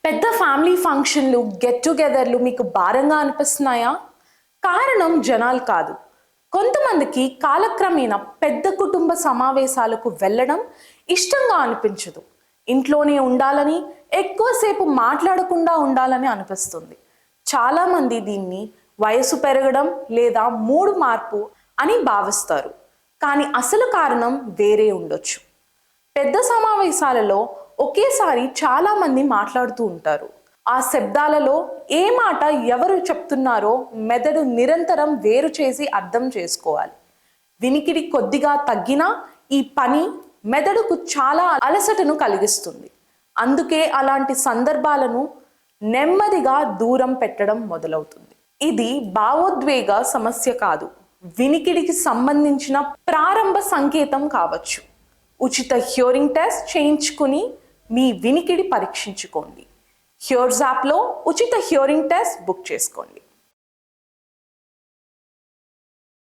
పెద్ద ఫ్యామిలీ ఫంక్షన్లు, గెట్ టుగెదర్లు మీకు భారంగా అనిపిస్తున్నాయా? కారణం జనాలు కాదు. కొంతమందికి కాలక్రమేణా పెద్ద కుటుంబ సమావేశాలకు వెళ్ళడం ఇష్టంగా అనిపించదు. ఇంట్లోనే ఉండాలని, ఎక్కువసేపు మాట్లాడకుండా ఉండాలని అనిపిస్తుంది. చాలామంది దీన్ని వయసు పెరగడం లేదా మూడు మార్పు అని భావిస్తారు. కానీ అసలు కారణం వేరే ఉండొచ్చు. పెద్ద సమావేశాలలో ఒకేసారి చాలా మంది మాట్లాడుతూ ఉంటారు. ఆ శబ్దాలలో ఏ మాట ఎవరు చెప్తున్నారో మెదడు నిరంతరం వేరు చేసి అర్థం చేసుకోవాలి. వినికిడి కొద్దిగా తగ్గినా ఈ పని మెదడుకు చాలా అలసటను కలిగిస్తుంది. అందుకే అలాంటి సందర్భాలను నెమ్మదిగా దూరం పెట్టడం మొదలవుతుంది. ఇది భావోద్వేగ సమస్య కాదు, వినికిడికి సంబంధించిన ప్రారంభ సంకేతం కావచ్చు. ఉచిత హియరింగ్ టెస్ట్ చేయించుకుని మీ వినికిడి పరీక్షించుకోండి. హియర్స్ యాప్లో ఉచిత హియరింగ్ టెస్ట్ బుక్ చేసుకోండి.